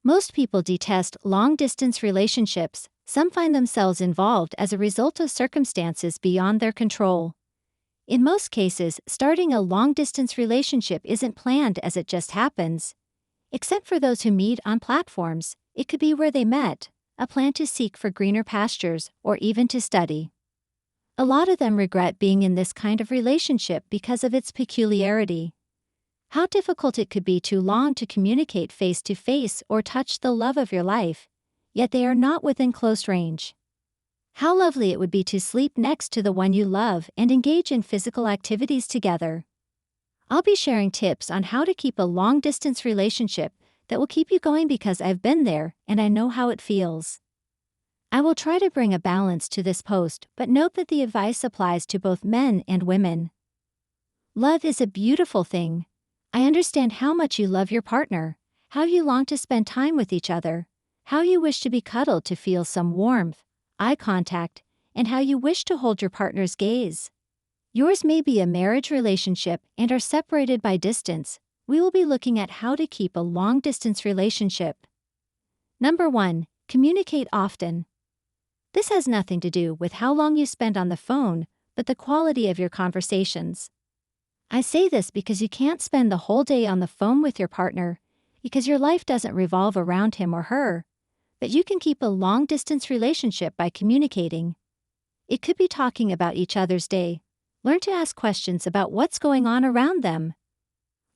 Most people detest long-distance relationships. Some find themselves involved as a result of circumstances beyond their control. In most cases, starting a long-distance relationship isn't planned as it just happens. Except for those who meet on platforms, it could be where they met, a plan to seek for greener pastures, or even to study. A lot of them regret being in this kind of relationship because of its peculiarity. How difficult it could be to long to communicate face-to-face or touch the love of your life, yet they are not within close range. How lovely it would be to sleep next to the one you love and engage in physical activities together. I'll be sharing tips on how to keep a long-distance relationship that will keep you going because I've been there and I know how it feels. I will try to bring a balance to this post, but note that the advice applies to both men and women. Love is a beautiful thing. I understand how much you love your partner, how you long to spend time with each other, how you wish to be cuddled to feel some warmth, eye contact, and how you wish to hold your partner's gaze. Yours may be a marriage relationship and are separated by distance. We will be looking at how to keep a long-distance relationship. Number 1. Communicate often. This has nothing to do with how long you spend on the phone, but the quality of your conversations. I say this because you can't spend the whole day on the phone with your partner, because your life doesn't revolve around him or her, but you can keep a long-distance relationship by communicating. It could be talking about each other's day. Learn to ask questions about what's going on around them.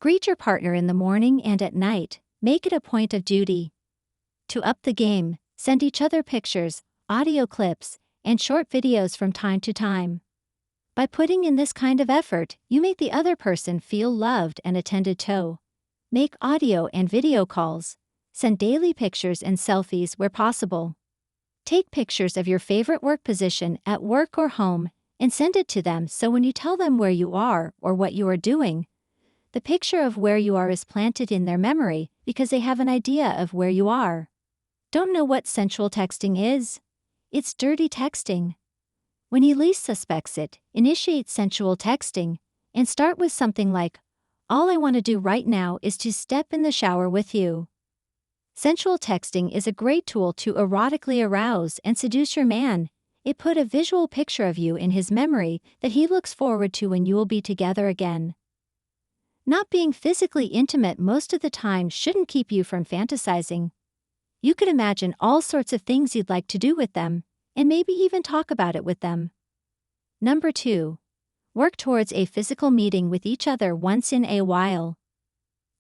Greet your partner in the morning and at night. Make it a point of duty. To up the game, send each other pictures, audio clips, and short videos from time to time. By putting in this kind of effort, you make the other person feel loved and attended to. Make audio and video calls. Send daily pictures and selfies where possible. Take pictures of your favorite work position at work or home and send it to them so when you tell them where you are or what you are doing, the picture of where you are is planted in their memory because they have an idea of where you are. Don't know what sensual texting is? It's dirty texting. When he least suspects it, initiate sensual texting and start with something like, "All I want to do right now is to step in the shower with you." Sensual texting is a great tool to erotically arouse and seduce your man. It put a visual picture of you in his memory that he looks forward to when you will be together again. Not being physically intimate most of the time shouldn't keep you from fantasizing. You could imagine all sorts of things you'd like to do with them, and maybe even talk about it with them. Number 2. Work towards a physical meeting with each other once in a while.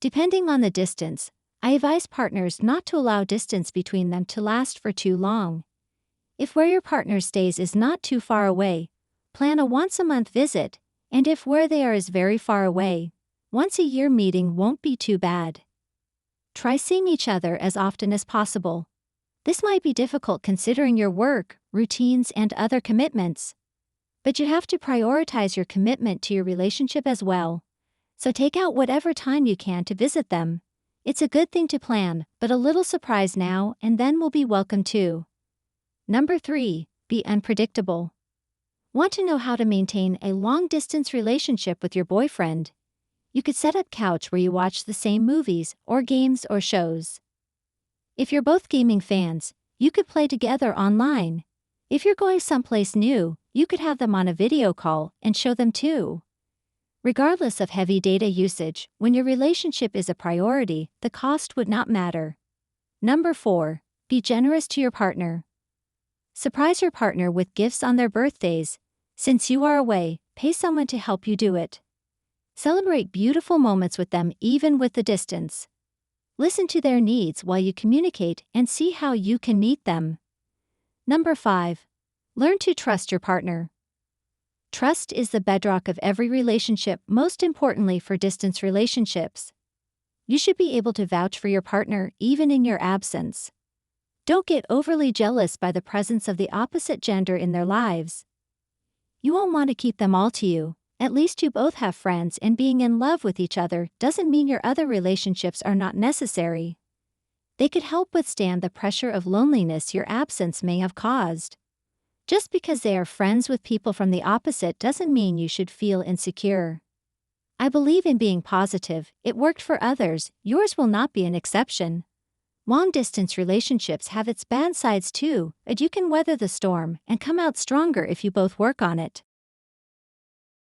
Depending on the distance, I advise partners not to allow distance between them to last for too long. If where your partner stays is not too far away, plan a once-a-month visit, and if where they are is very far away, once-a-year meeting won't be too bad. Try seeing each other as often as possible. This might be difficult considering your work, routines, and other commitments. But you have to prioritize your commitment to your relationship as well. So take out whatever time you can to visit them. It's a good thing to plan, but a little surprise now and then will be welcome too. Number 3. Be unpredictable. Want to know how to maintain a long-distance relationship with your boyfriend? You could set up couch where you watch the same movies or games or shows. If you're both gaming fans, you could play together online. If you're going someplace new, you could have them on a video call and show them too. Regardless of heavy data usage, when your relationship is a priority, the cost would not matter. Number 4. Be generous to your partner. Surprise your partner with gifts on their birthdays. Since you are away, pay someone to help you do it. Celebrate beautiful moments with them even with the distance. Listen to their needs while you communicate and see how you can meet them. Number 5. Learn to trust your partner. Trust is the bedrock of every relationship, most importantly for distance relationships. You should be able to vouch for your partner even in your absence. Don't get overly jealous by the presence of the opposite gender in their lives. You won't want to keep them all to you. At least you both have friends, and being in love with each other doesn't mean your other relationships are not necessary. They could help withstand the pressure of loneliness your absence may have caused. Just because they are friends with people from the opposite doesn't mean you should feel insecure. I believe in being positive. It worked for others, yours will not be an exception. Long-distance relationships have its bad sides too, but you can weather the storm and come out stronger if you both work on it.